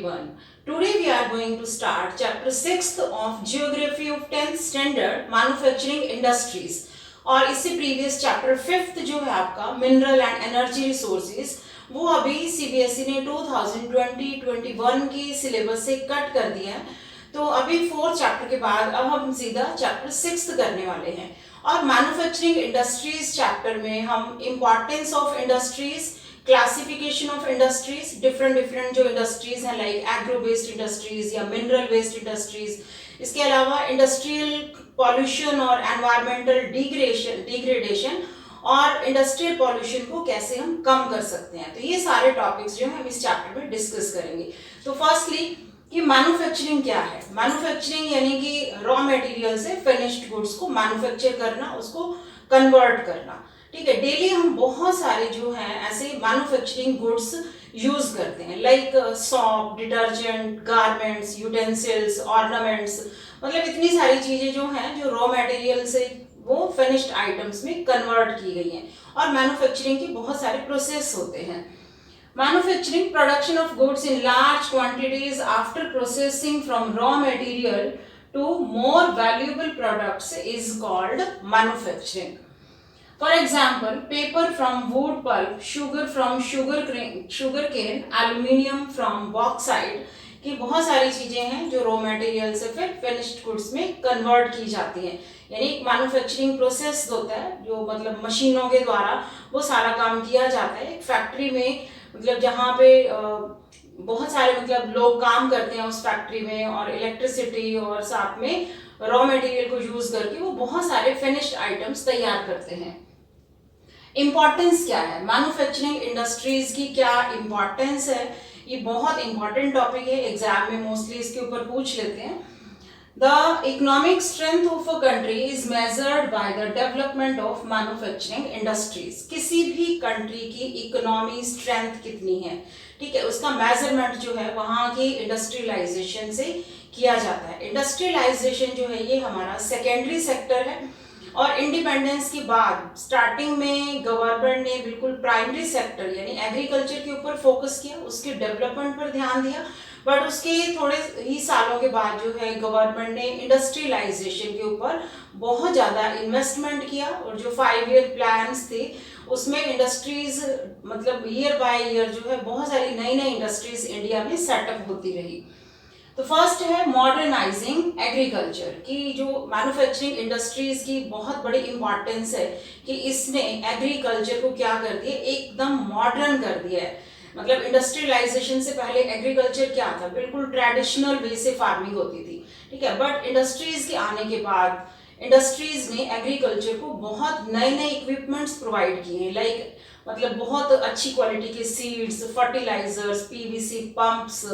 everyone. Today we are going to start chapter 6th of Geography of 10th Standard Manufacturing Industries. और इससे previous chapter 5th जो है आपका mineral and energy resources वो अभी CBSE ने 2020-21 की सिलेबस से कट कर दिया है. तो अभी 4th चैप्टर के बाद अब हम सीधा चैप्टर 6th करने वाले हैं. और मैन्युफैक्चरिंग इंडस्ट्रीज चैप्टर में हम importance of industries, classification of industries, different जो इंडस्ट्रीज हैं लाइक एग्रो बेस्ड इंडस्ट्रीज या मिनरल बेस्ड इंडस्ट्रीज, इसके अलावा इंडस्ट्रियल पॉल्यूशन और एनवायरमेंटल डिग्रेडेशन और इंडस्ट्रियल पॉल्यूशन को कैसे हम कम कर सकते हैं. तो ये सारे टॉपिक्स जो हम इस चैप्टर में डिस्कस करेंगे. तो फर्स्टली कि मैन्युफैक्चरिंग क्या है. मैन्युफैक्चरिंग यानी कि रॉ मटेरियल से फिनिश्ड गुड्स को मैन्युफैक्चर करना, उसको कन्वर्ट करना. ठीक है, डेली हम बहुत सारे जो हैं ऐसे मैन्युफैक्चरिंग गुड्स यूज करते हैं like shop, detergent, garments, utensils, ornaments, मतलब इतनी सारी चीजें जो हैं जो रॉ मटेरियल से वो फिनिश्ड आइटम्स में कन्वर्ट की गई हैं. और मैन्युफैक्चरिंग के बहुत सारे प्रोसेस होते हैं. Manufacturing production of goods in large quantities after processing from raw material to more valuable products is called manufacturing. For example, paper from wood pulp, sugar from sugarcane, aluminium from bauxite की बहुत सारी चीजें हैं जो raw material से फिर finished goods में convert की जाती हैं. यानी एक मैन्युफैक्चरिंग प्रोसेस होता है जो मतलब मशीनों के द्वारा वो सारा काम किया जाता है. एक फैक्ट्री में मतलब जहाँ पे बहुत सारे मतलब लोग काम करते हैं उस फैक्ट्री में, और इलेक्ट्रिसिटी और साथ में रॉ मटेरियल को यूज करके वो बहुत सारे फिनिश्ड आइटम्स तैयार करते हैं. इम्पोर्टेंस क्या है, मैन्युफैक्चरिंग इंडस्ट्रीज की क्या इम्पोर्टेंस है, ये बहुत इंपॉर्टेंट टॉपिक है. एग्जाम में मोस्टली इसके ऊपर पूछ लेते हैं. The economic strength of a country is measured by the development of manufacturing industries. किसी भी कंट्री की इकोनॉमी स्ट्रेंथ कितनी है, ठीक है, उसका मेजरमेंट जो है वहाँ की इंडस्ट्रियलाइजेशन से किया जाता है. इंडस्ट्रियलाइजेशन जो है ये हमारा सेकेंडरी सेक्टर है. और इंडिपेंडेंस के बाद स्टार्टिंग में गवर्नमेंट ने बिल्कुल प्राइमरी सेक्टर यानी एग्रीकल्चर के ऊपर फोकस किया, उसके डेवलपमेंट पर ध्यान दिया. बट उसके थोड़े ही सालों के बाद जो है गवर्नमेंट ने इंडस्ट्रियलाइजेशन के ऊपर बहुत ज़्यादा इन्वेस्टमेंट किया. और जो 5 ईयर प्लान्स थे उसमें इंडस्ट्रीज मतलब ईयर बाय ईयर जो है बहुत सारी नई नई इंडस्ट्रीज इंडिया में सेटअप होती रही. तो फर्स्ट है मॉडर्नाइजिंग एग्रीकल्चर की. जो मैन्युफैक्चरिंग इंडस्ट्रीज की बहुत बड़ी इंपॉर्टेंस है कि इसने एग्रीकल्चर को क्या कर दिया, एकदम मॉडर्न कर दिया है. मतलब इंडस्ट्रियलाइजेशन से पहले एग्रीकल्चर क्या था, बिल्कुल ट्रेडिशनल वे से फार्मिंग होती थी, ठीक है. बट इंडस्ट्रीज के आने के बाद इंडस्ट्रीज ने एग्रीकल्चर को बहुत नए नए इक्विपमेंट्स प्रोवाइड किए हैं लाइक मतलब बहुत अच्छी क्वालिटी के सीड्स, फर्टिलाइजर्स, पीवीसी पंप्स,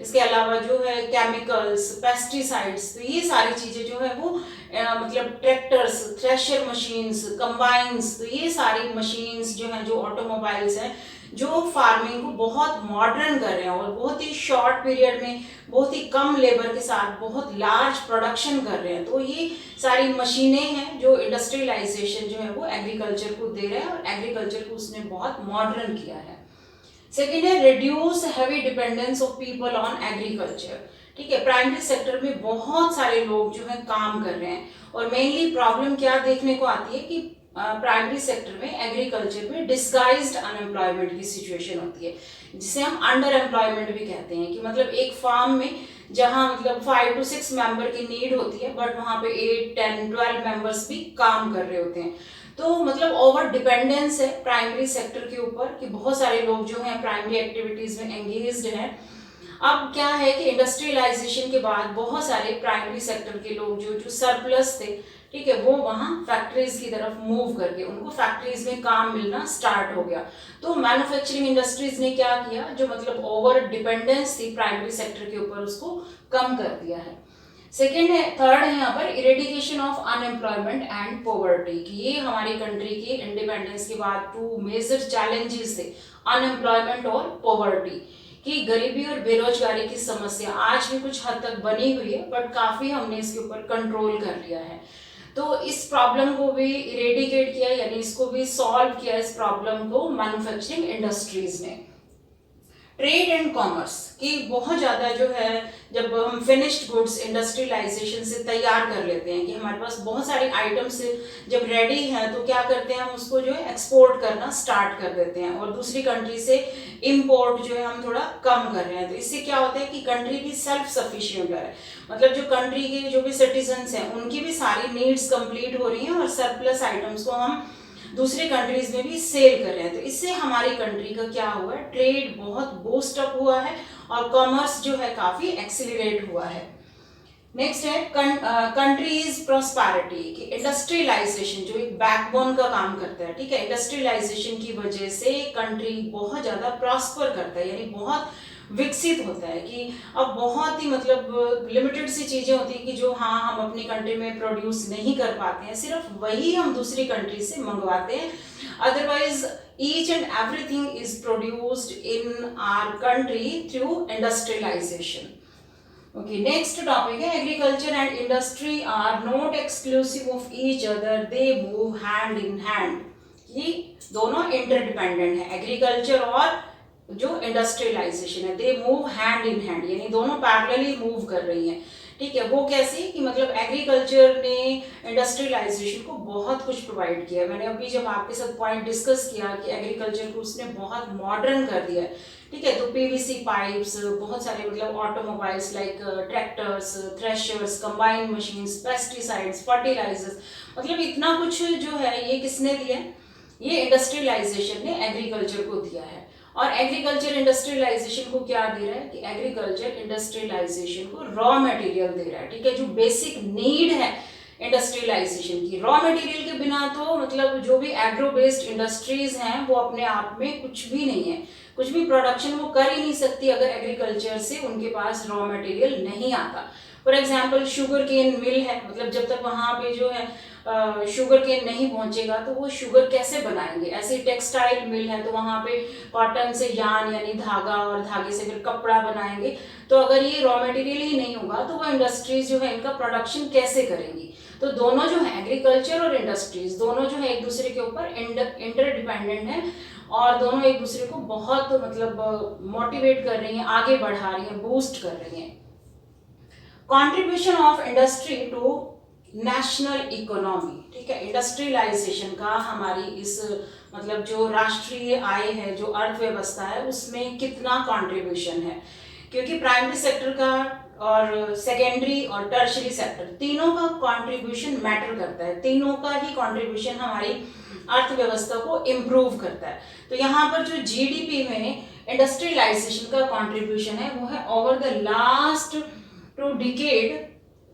इसके अलावा जो है केमिकल्स, पेस्टिसाइड्स. तो ये सारी चीजें जो है वो मतलब ट्रैक्टर्स, थ्रेशर मशीन्स, कंबाइंस, तो ये सारी मशीन्स जो हैं, जो ऑटोमोबाइल्स हैं, जो फार्मिंग को बहुत मॉडर्न कर रहे हैं और बहुत ही शॉर्ट पीरियड में बहुत ही कम लेबर के साथ बहुत लार्ज प्रोडक्शन कर रहे हैं. तो ये सारी मशीनें हैं जो इंडस्ट्रियलाइजेशन जो है वो एग्रीकल्चर को दे रहे हैं और एग्रीकल्चर को उसने बहुत मॉडर्न किया है. सेकेंड है reduce heavy dependence of people on agriculture. ठीक है, प्राइमरी सेक्टर में बहुत सारे लोग जो है काम कर रहे हैं और मेनली प्रॉब्लम क्या देखने को आती है कि प्राइमरी सेक्टर में एग्रीकल्चर में डिस्गाइज्ड अनएम्प्लॉयमेंट की सिचुएशन होती है, जिसे हम अंडर एम्प्लॉयमेंट भी कहते हैं. कि मतलब एक फार्म में जहां मतलब 5 to 6 मेंबर की नीड होती है बट वहां पे 8, 10, 12 मेंबर्स भी काम कर रहे होते हैं. तो मतलब ओवर डिपेंडेंस है प्राइमरी सेक्टर के ऊपर कि बहुत सारे लोग जो हैं प्राइमरी एक्टिविटीज में एंगेज्ड हैं. अब क्या है कि इंडस्ट्रियलाइजेशन के बाद बहुत सारे प्राइमरी सेक्टर के लोग जो सरप्लस थे, ठीक है, वो वहाँ फैक्ट्रीज की तरफ मूव करके उनको फैक्ट्रीज में काम मिलना स्टार्ट हो गया. तो मैन्युफैक्चरिंग इंडस्ट्रीज ने क्या किया, जो मतलब ओवर डिपेंडेंस थी प्राइमरी सेक्टर के ऊपर उसको कम कर दिया है. थर्ड है यहाँ पर eradication of unemployment and poverty. कि ये हमारी कंट्री की इंडिपेंडेंस के बाद 2 मेजर चैलेंजेस थे, अनएम्प्लॉयमेंट और पॉवर्टी. कि गरीबी और बेरोजगारी की समस्या आज भी कुछ हद तक बनी हुई है बट काफी हमने इसके ऊपर कंट्रोल कर लिया है. तो इस प्रॉब्लम को भी इरेडिकेट किया यानी इसको भी सॉल्व किया इस प्रॉब्लम को मैन्युफैक्चरिंग इंडस्ट्रीज ने. ट्रेड एंड कॉमर्स की बहुत ज़्यादा जो है, जब हम फिनिश्ड गुड्स इंडस्ट्रियलाइजेशन से तैयार कर लेते हैं कि हमारे पास बहुत सारे आइटम्स जब रेडी हैं तो क्या करते हैं, हम उसको जो है एक्सपोर्ट करना स्टार्ट कर देते हैं और दूसरी कंट्री से इंपोर्ट जो है हम थोड़ा कम कर रहे हैं। तो इससे क्या होता है कि कंट्री भी सेल्फ सफिशिएंट है, मतलब जो कंट्री के जो भी सिटीजन्स हैं उनकी भी सारी नीड्स कंप्लीट हो रही हैं और सरप्लस आइटम्स को हम दूसरी कंट्रीज में भी सेल कर रहे हैं। तो इससे हमारी कंट्री का क्या हुआ है, ट्रेड बहुत बूस्ट अप हुआ है और कॉमर्स जो है काफी एक्सीलरेट हुआ है। नेक्स्ट है कंट्रीज प्रॉस्पेरिटी की इंडस्ट्रियलाइजेशन जो एक बैकबोन का काम करता है, ठीक है। इंडस्ट्रियलाइजेशन की वजह से कंट्री बहुत ज्यादा प्रॉस्पर करता है, यानी बहुत विकसित होता है कि अब बहुत ही मतलब लिमिटेड सी चीजें होती हैं कि जो हाँ हम अपनी कंट्री में प्रोड्यूस नहीं कर पाते हैं, सिर्फ वही हम दूसरी कंट्री से मंगवाते हैं। Otherwise each and everything is produced in our country through industrialization. Okay, next topic है agriculture and industry are not exclusive of each other, they move hand in hand. ये दोनों interdependent है, agriculture और जो industrialisation है, they move hand in hand, यानी दोनों parallelly move कर रही हैं, ठीक है। वो कैसे कि मतलब एग्रीकल्चर ने इंडस्ट्रियलाइजेशन को बहुत कुछ प्रोवाइड किया है। मैंने अभी जब आपके साथ पॉइंट डिस्कस किया कि एग्रीकल्चर को उसने बहुत मॉडर्न कर दिया है, ठीक है। तो पीवीसी पाइप्स, बहुत सारे मतलब automobiles like tractors, threshers, combine machines, pesticides, fertilizers, मतलब इतना कुछ जो है ये किसने दिया है, ये इंडस्ट्रियलाइजेशन ने एग्रीकल्चर को दिया है। और एग्रीकल्चर इंडस्ट्रियलाइजेशन को क्या दे रहा है कि एग्रीकल्चर इंडस्ट्रियलाइजेशन को रॉ मटेरियल दे रहा है, ठीक है। जो बेसिक नीड है इंडस्ट्रियलाइजेशन की, रॉ मटेरियल के बिना तो मतलब जो भी एग्रो बेस्ड इंडस्ट्रीज हैं वो अपने आप में कुछ भी नहीं है, कुछ भी प्रोडक्शन वो कर ही नहीं सकती अगर एग्रीकल्चर से उनके पास रॉ मटेरियल नहीं आता। फॉर एग्जाम्पल शुगर केन मिल है, मतलब जब तक वहाँ पे जो है शुगर केन नहीं पहुंचेगा तो वो शुगर कैसे बनाएंगे। ऐसे टेक्सटाइल मिल है तो वहाँ पे कॉटन से यान यानी धागा और धागे से फिर कपड़ा बनाएंगे। तो अगर ये रॉ मटेरियल ही नहीं होगा तो वो इंडस्ट्रीज जो है इनका प्रोडक्शन कैसे करेंगी। तो दोनों जो है एग्रीकल्चर और इंडस्ट्रीज दोनों जो है एक दूसरे के ऊपर इंटरडिपेंडेंट है और दोनों एक दूसरे को बहुत मतलब मोटिवेट कर रही हैं, आगे बढ़ा रही हैं, बूस्ट कर रही हैं। Contribution of industry to national economy, ठीक है। इंडस्ट्रियलाइजेशन का हमारी इस मतलब जो राष्ट्रीय आय है, जो अर्थव्यवस्था है, उसमें कितना कंट्रीब्यूशन है, क्योंकि प्राइमरी सेक्टर का और सेकेंडरी और टर्शरी सेक्टर तीनों का कंट्रीब्यूशन मैटर करता है, तीनों का ही कंट्रीब्यूशन हमारी अर्थव्यवस्था को इम्प्रूव करता है। तो यहाँ पर जो जीडीपी में इंडस्ट्रियलाइजेशन का कंट्रीब्यूशन है वो है over the last 2 decades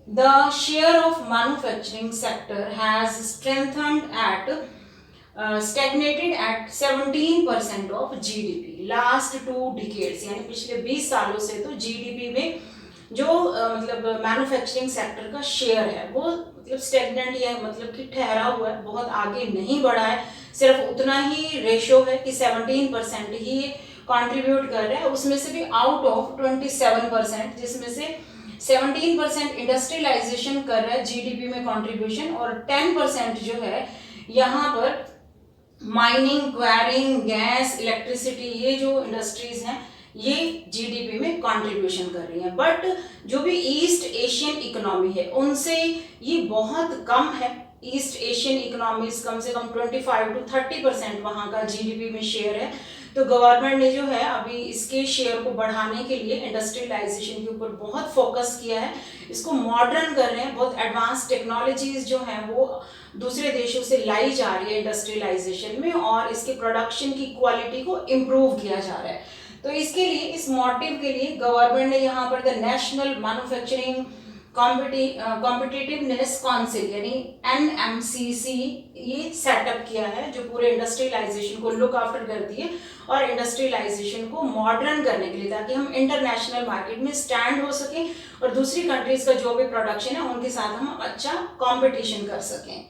the share of manufacturing sector has strengthened at stagnated at 17% of GDP last 2 decades, यानी पिछले 20 सालों से तो GDP में जो मतलब मैन्युफैक्चरिंग सेक्टर का शेयर है वो मतलब स्टेगनेंट या मतलब कि ठहरा हुआ है, बहुत आगे नहीं बढ़ा है, सिर्फ उतना ही रेशो है कि 17% ही कंट्रीब्यूट कर रहा है, उसमें से भी आउट ऑफ 27%, जिसमें से 17% इंडस्ट्रियलाइजेशन कर रहा है जीडीपी में कंट्रीब्यूशन और 10% जो है यहाँ पर माइनिंग, क्वायरिंग, गैस, इलेक्ट्रिसिटी, ये जो इंडस्ट्रीज हैं ये जीडीपी में कंट्रीब्यूशन कर रही हैं। बट जो भी ईस्ट एशियन इकोनॉमी है उनसे ये बहुत कम है। ईस्ट एशियन इकोनॉमीज कम से कम 25 to 30% वहाँ का जीडीपी में शेयर है। तो गवर्नमेंट ने जो है अभी इसके शेयर को बढ़ाने के लिए इंडस्ट्रियलाइजेशन के ऊपर बहुत फोकस किया है, इसको मॉडर्न कर रहे हैं, बहुत एडवांस टेक्नोलॉजीज जो हैं वो दूसरे देशों से लाई जा रही है इंडस्ट्रियलाइजेशन में और इसके प्रोडक्शन की क्वालिटी को इम्प्रूव किया जा रहा है। तो इसके लिए, इस मोटिव के लिए गवर्नमेंट ने यहाँ पर the national manufacturing competitiveness council यानी NMCC ये सेटअप किया है, जो पूरे इंडस्ट्रियलाइजेशन को लुक आफ्टर करती है और इंडस्ट्रियलाइजेशन को मॉडर्न करने के लिए, ताकि हम इंटरनेशनल मार्केट में स्टैंड हो सकें और दूसरी कंट्रीज का जो भी प्रोडक्शन है उनके साथ हम अच्छा कंपटीशन कर सकें।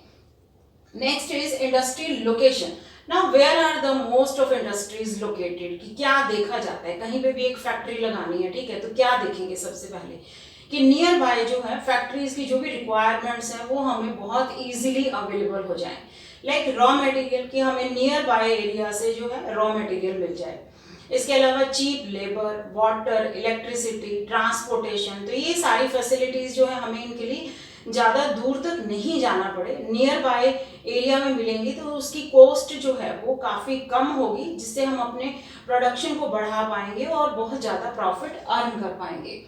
Next is industrial location. Now where are the most of industries located, कि क्या देखा जाता है, कहीं पे भी एक फैक्ट्री लगानी है, ठीक है, तो क्या देखेंगे सबसे पहले कि नियर बाय जो है फैक्ट्रीज की जो भी रिक्वायरमेंट्स हैं वो हमें बहुत इजीली अवेलेबल हो जाए, लाइक रॉ मटेरियल की हमें नियर बाय एरिया से जो है रॉ मटेरियल मिल जाए। इसके अलावा cheap labour, water, electricity, transportation, तो ये सारी फैसिलिटीज जो है हमें इनके लिए ज़्यादा दूर तक नहीं जाना पड़े, नियर बाय एरिया में मिलेंगी, तो उसकी कॉस्ट जो है वो काफ़ी कम होगी, जिससे हम अपने प्रोडक्शन को बढ़ा पाएंगे और बहुत ज़्यादा प्रॉफिट अर्न कर पाएंगे।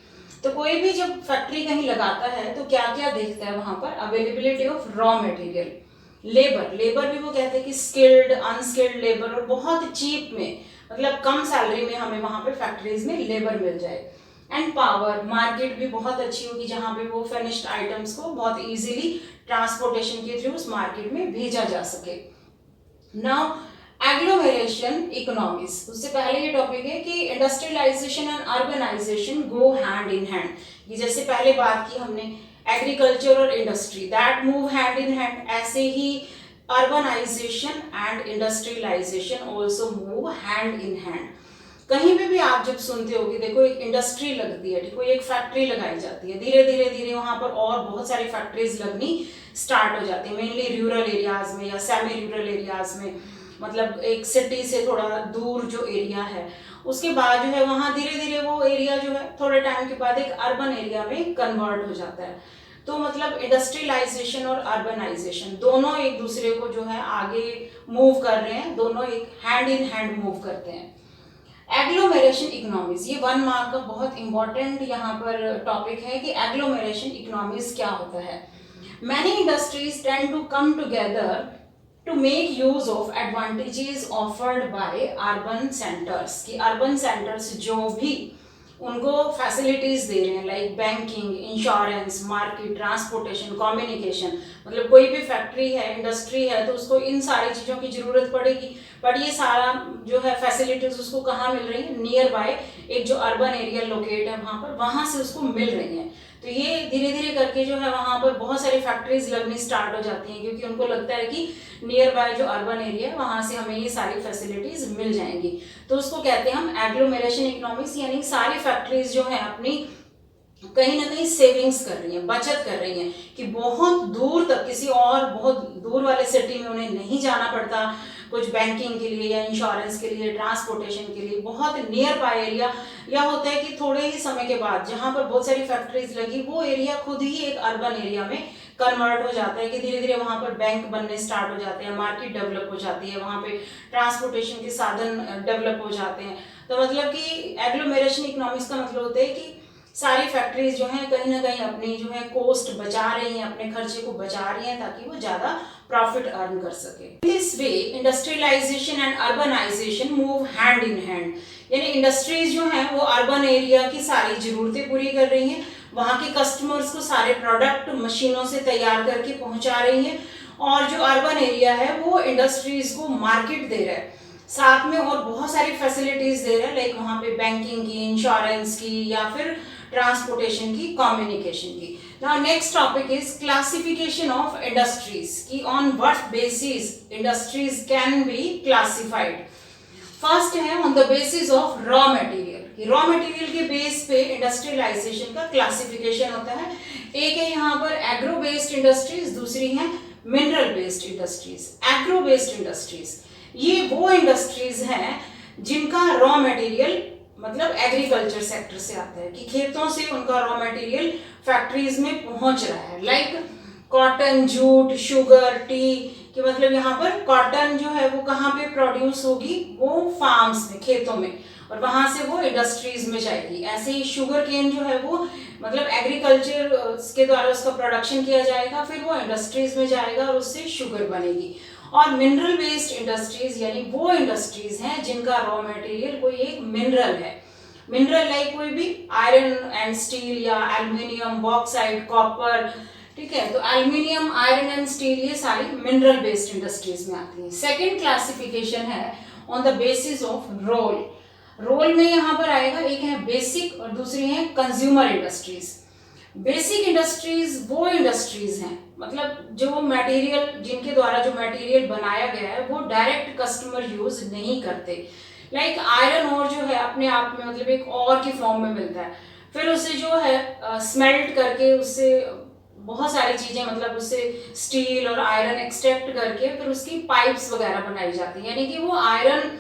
तो कोई भी जब फैक्ट्री कहीं लगाता है तो क्या क्या देखता है वहाँ पर? Availability of raw material, labour भी वो कहते हैं कि स्किल्ड, अनस्किल्ड लेबर, और बहुत चीप में, मतलब कम सैलरी में हमें वहाँ पे फैक्ट्रीज में लेबर मिल जाए। एंड पावर, मार्केट भी बहुत अच्छी होगी जहाँ पे वो फिनिश्ड आइटम्स को बहुत इजीली ट्रांसपोर्टेशन के थ्रू उस मार्केट में भेजा जा सके। नाउ एग्लोमेरेशन इकोनॉमीज, उससे पहले ये टॉपिक है कि industrialisation and urbanisation go hand in hand, कि जैसे पहले बात की हमने एग्रीकल्चर और industry, that move hand in hand, ऐसे ही urbanisation and industrialisation also move hand in hand. कहीं पे भी आप जब सुनते हो कि देखो एक इंडस्ट्री लगती है, ठीक है, एक फैक्ट्री लगाई जाती है, धीरे धीरे धीरे वहां पर और बहुत सारी फैक्ट्रीज लगनी स्टार्ट हो जाती है, मेनली रूरल एरियाज में या सेमी रूरल एरियाज में, मतलब एक सिटी से थोड़ा दूर जो एरिया है, उसके बाद जो है वहाँ धीरे धीरे वो एरिया जो है थोड़े टाइम के बाद एक अर्बन एरिया में कन्वर्ट हो जाता है। तो मतलब इंडस्ट्रियलाइजेशन और अर्बनाइजेशन दोनों एक दूसरे को जो है आगे मूव कर रहे हैं, दोनों एक हैंड इन हैंड मूव करते हैं। एग्लोमेरेशन इकोनॉमीज, ये 1 मार्क का बहुत इंपॉर्टेंट यहाँ पर टॉपिक है कि एग्लोमेरेशन इकोनॉमीज क्या होता है। Many industries tend to come together to make use of advantages offered by urban centres, कि अर्बन सेंटर्स जो भी उनको फैसिलिटीज दे रहे हैं, like banking, insurance, market, transportation, communication, मतलब कोई भी फैक्ट्री है, इंडस्ट्री है, तो उसको इन सारी चीज़ों की ज़रूरत पड़ेगी, बट ये सारा जो है फैसिलिटीज उसको कहाँ मिल रही है? नियर बाय एक जो अर्बन एरिया लोकेट है वहाँ पर, वहाँ से उसको मिल रही हैं। तो ये धीरे धीरे करके जो है वहाँ पर बहुत सारी फैक्ट्रीज लगनी स्टार्ट हो जाती हैं, क्योंकि उनको लगता है कि नियर बाय जो अर्बन एरिया है वहाँ से हमें ये सारी फैसिलिटीज मिल जाएंगी। तो उसको कहते हैं हम एग्लोमेरेशन इकोनॉमिक्स, यानी सारी फैक्ट्रीज जो है अपनी कहीं ना कहीं सेविंग्स कर रही हैं, बचत कर रही हैं, कि बहुत दूर तक किसी और बहुत दूर वाले सिटी में उन्हें नहीं जाना पड़ता, कुछ बैंकिंग के लिए या इंश्योरेंस के लिए, ट्रांसपोर्टेशन के लिए, बहुत नियर बाय एरिया, या होता है कि थोड़े ही समय के बाद जहाँ पर बहुत सारी फैक्ट्रीज लगी वो एरिया खुद ही एक अर्बन एरिया में कन्वर्ट हो जाता है, कि धीरे धीरे वहाँ पर बैंक बनने स्टार्ट हो जाते हैं, मार्केट डेवलप हो जाती है, वहाँ पे ट्रांसपोर्टेशन के साधन डेवलप हो जाते हैं। तो मतलब कि एग्लोमेरेशन इकोनॉमिक्स का मतलब होता है कि सारी फैक्ट्रीज जो हैं कहीं ना कहीं अपनी जो है कॉस्ट बचा रही हैं, अपने खर्चे को बचा रही हैं, ताकि वो ज़्यादा प्रॉफिट अर्न कर सके। This way industrialisation and urbanisation move hand in hand, यानी इंडस्ट्रीज जो हैं वो अर्बन एरिया की सारी ज़रूरतें पूरी कर रही हैं, वहाँ के कस्टमर्स को सारे प्रोडक्ट मशीनों से तैयार करके पहुँचा रही हैं, और जो अर्बन एरिया है वो इंडस्ट्रीज को मार्केट दे रहा है, साथ में और बहुत सारी फैसिलिटीज दे रहे हैं, लाइक वहाँ पे बैंकिंग की, इंश्योरेंस की, या फिर ट्रांसपोर्टेशन की, कम्युनिकेशन की। Now next topic is classification of industries, कि on what basis industries can be classified. First है on the basis of raw material, कि रॉ मटेरियल के बेस पे इंडस्ट्रियलाइजेशन का क्लासिफिकेशन होता है। एक है यहाँ पर एग्रो बेस्ड इंडस्ट्रीज, दूसरी है mineral based industries. Agro based industries ये वो इंडस्ट्रीज हैं जिनका रॉ मटेरियल मतलब एग्रीकल्चर सेक्टर से आता है, कि खेतों से उनका रॉ मटेरियल फैक्ट्रीज में पहुंच रहा है, like cotton, jute, sugar, T, कि मतलब यहाँ पर कॉटन जो है वो कहाँ पे प्रोड्यूस होगी? वो फार्म्स में, खेतों में, और वहाँ से वो इंडस्ट्रीज में जाएगी। ऐसे ही शुगर केन जो है वो मतलब एग्रीकल्चर के द्वारा उसका प्रोडक्शन किया जाएगा, फिर वो इंडस्ट्रीज में जाएगा और उससे शुगर बनेगी। और मिनरल बेस्ड इंडस्ट्रीज यानी वो इंडस्ट्रीज हैं जिनका रॉ मटेरियल कोई एक मिनरल है, मिनरल लाइक कोई भी आयरन एंड स्टील या एल्यूमिनियम, बॉक्साइट, कॉपर, ठीक है। तो एल्यूमिनियम, आयरन एंड स्टील ये सारी मिनरल बेस्ड इंडस्ट्रीज में आती है। सेकेंड क्लासिफिकेशन है on the basis of role. Role में यहाँ पर आएगा, एक है बेसिक और दूसरी है कंज्यूमर इंडस्ट्रीज। बेसिक इंडस्ट्रीज वो इंडस्ट्रीज हैं मतलब जो मटेरियल, जिनके द्वारा जो मटेरियल बनाया गया है वो डायरेक्ट कस्टमर यूज नहीं करते, लाइक आयरन और जो है अपने आप में मतलब एक और की फॉर्म में मिलता है, फिर उसे जो है स्मेल्ट करके उससे बहुत सारी चीजें मतलब उससे स्टील और आयरन एक्सट्रैक्ट करके फिर उसकी पाइप्स वगैरह बनाई जाती है, यानी कि वो आयरन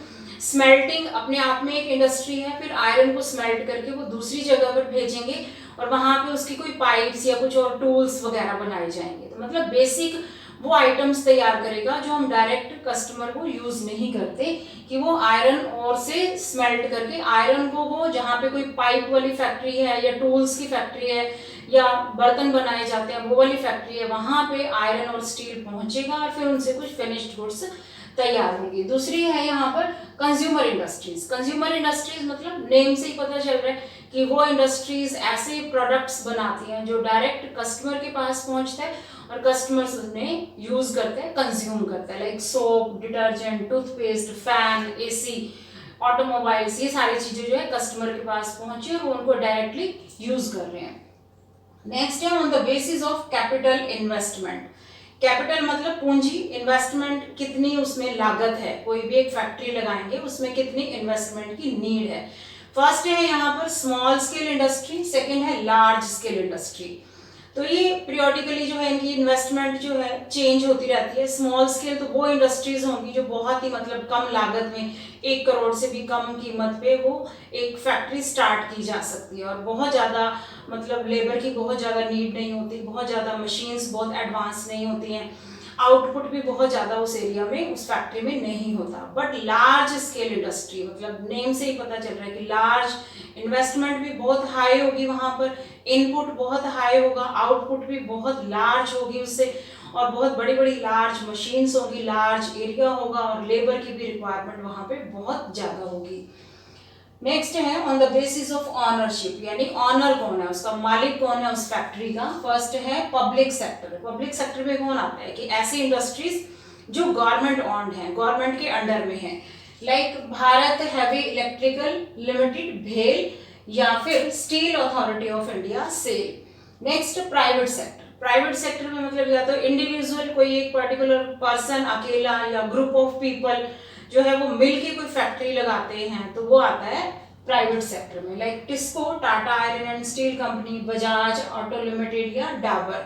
स्मेल्टिंग अपने आप में एक इंडस्ट्री है, फिर आयरन को स्मेल्ट करके वो दूसरी जगह पर भेजेंगे और वहां पे उसकी कोई पाइप्स या कुछ और टूल्स वगैरह बनाए जाएंगे। तो मतलब बेसिक वो आइटम्स तैयार करेगा जो हम डायरेक्ट कस्टमर को यूज नहीं करते, कि वो आयरन और से स्मेल्ट करके आयरन को वो जहाँ पे कोई पाइप वाली फैक्ट्री है या टूल्स की फैक्ट्री है या बर्तन बनाए जाते हैं वो वाली फैक्ट्री है, वहां पे आयरन और स्टील पहुंचेगा और फिर उनसे कुछ फिनिश्ड गुड्स तैयार होगी। दूसरी है यहाँ पर कंज्यूमर इंडस्ट्रीज। कंज्यूमर इंडस्ट्रीज मतलब नेम से ही पता चल रहा है कि वो इंडस्ट्रीज ऐसे प्रोडक्ट्स बनाती हैं जो डायरेक्ट कस्टमर के पास पहुंचता है और कस्टमर्स उन्हें यूज करते हैं, कंज्यूम करते हैं, like soap, detergent, toothpaste, fan, AC, automobiles, ये सारी चीजें जो है कस्टमर के पास पहुंची और वो उनको डायरेक्टली यूज कर रहे हैं। नेक्स्ट है on the basis of capital investment. Capital मतलब पूंजी, इन्वेस्टमेंट कितनी उसमें लागत है, कोई भी एक फैक्ट्री लगाएंगे उसमें कितनी इन्वेस्टमेंट की नीड है। फर्स्ट है यहाँ पर स्मॉल स्केल इंडस्ट्री, सेकंड है लार्ज स्केल इंडस्ट्री। तो ये पीरियोडिकली जो है इनकी इन्वेस्टमेंट जो है चेंज होती रहती है। स्मॉल स्केल तो वो इंडस्ट्रीज होंगी जो बहुत ही मतलब कम लागत में 1 करोड़ से भी कम कीमत पे वो एक फैक्ट्री स्टार्ट की जा सकती है और बहुत ज़्यादा मतलब लेबर की बहुत ज़्यादा नीड नहीं होती, बहुत ज़्यादा मशीन्स बहुत एडवांस नहीं होती हैं, आउटपुट भी बहुत ज़्यादा उस एरिया में उस फैक्ट्री में नहीं होता। बट लार्ज स्केल इंडस्ट्री मतलब नेम से ही पता चल रहा है कि लार्ज इन्वेस्टमेंट भी बहुत हाई होगी, वहाँ पर इनपुट बहुत हाई होगा, आउटपुट भी बहुत लार्ज होगी उससे, और बहुत बड़ी बड़ी लार्ज मशीन्स होगी, लार्ज एरिया होगा और लेबर की भी रिक्वायरमेंट वहाँ पे बहुत ज़्यादा होगी। नेक्स्ट है on the basis of ownership, यानी ऑनर कौन है, उसका मालिक कौन है उस फैक्ट्री का। फर्स्ट है पब्लिक सेक्टर। पब्लिक सेक्टर में कौन आता है कि ऐसी इंडस्ट्रीज जो गवर्नमेंट ऑन्ड है, गवर्नमेंट के अंडर में है, like Bharat heavy electrical limited भेल या फिर steel authority of India SAIL. Next private sector. Private sector में मतलब या तो इंडिविजुअल कोई एक पर्टिकुलर पर्सन अकेला या ग्रुप ऑफ पीपल जो है वो मिलके कोई फैक्ट्री लगाते हैं तो वो आता है प्राइवेट सेक्टर में, like TISCO, Tata iron and steel company, Bajaj auto limited या डाबर।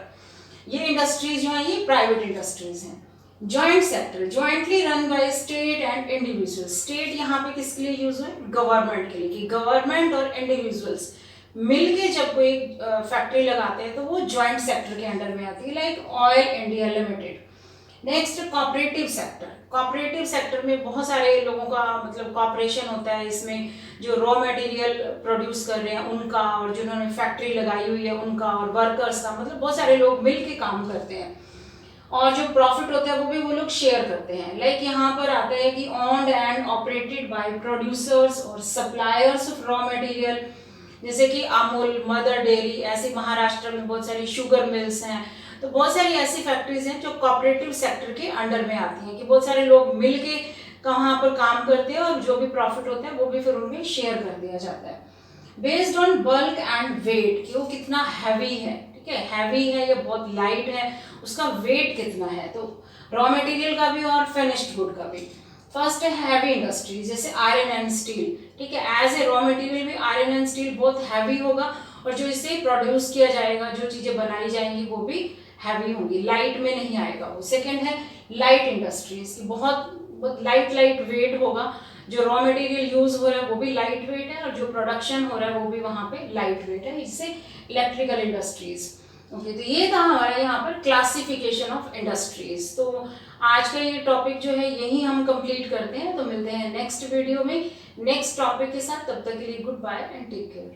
ये इंडस्ट्रीज जो है ये प्राइवेट इंडस्ट्रीज हैं। Joint sector, jointly run by state and individual. State यहाँ पे किसके लिए यूज है, गवर्नमेंट के लिए, कि गवर्नमेंट और इंडिविजुअल्स मिलके जब कोई फैक्ट्री लगाते हैं तो वो जॉइंट सेक्टर के अंडर में आती है, like oil India limited. Next cooperative sector. Cooperative sector में बहुत सारे लोगों का मतलब कॉपरेशन होता है, इसमें जो रॉ मटेरियल प्रोड्यूस कर रहे हैं उनका और जिन्होंने फैक्ट्री लगाई हुई है उनका और वर्कर्स का, मतलब बहुत सारे लोग मिलके काम करते हैं और जो प्रॉफिट होता है वो भी वो लोग शेयर करते हैं। लाइक यहाँ पर आता है कि owned and operated by producers और सप्लायर्स ऑफ रॉ मटेरियल, जैसे कि अमूल, मदर डेयरी, ऐसे महाराष्ट्र में बहुत सारी शुगर मिल्स हैं। तो बहुत सारी ऐसी फैक्ट्रीज हैं जो कोऑपरेटिव सेक्टर के अंडर में आती हैं, कि बहुत सारे लोग मिलके कहाँ पर काम करते हैं और जो भी प्रॉफिट होता है वो भी फिर उनमें शेयर कर दिया जाता है। Based on bulk and weight, कि वो कितना हैवी है, ठीक है, हैवी है या बहुत लाइट है, उसका वेट कितना है, तो रॉ मटेरियल का भी और फिनिश्ड गुड का भी। फर्स्ट है हैवी इंडस्ट्री, जैसे आयरन एंड स्टील, ठीक है, एज ए रॉ मटेरियल भी आयरन एंड स्टील बहुत हैवी होगा और जो इससे प्रोड्यूस किया जाएगा, जो चीजें बनाई जाएंगी वो भी हैवी होंगी, लाइट में नहीं आएगा वो। सेकेंड है लाइट इंडस्ट्रीज, बहुत लाइट वेट होगा, जो रॉ मटेरियल यूज हो रहा है वो भी लाइट वेट है और जो प्रोडक्शन हो रहा है वो भी वहाँ पे लाइट वेट है, इससे इलेक्ट्रिकल इंडस्ट्रीज। ओके, तो ये था हमारा यहाँ पर क्लासिफिकेशन ऑफ इंडस्ट्रीज। तो आज का ये टॉपिक जो है यही हम कंप्लीट करते हैं, तो मिलते हैं नेक्स्ट वीडियो में नेक्स्ट टॉपिक के साथ। तब तक के लिए goodbye and take care.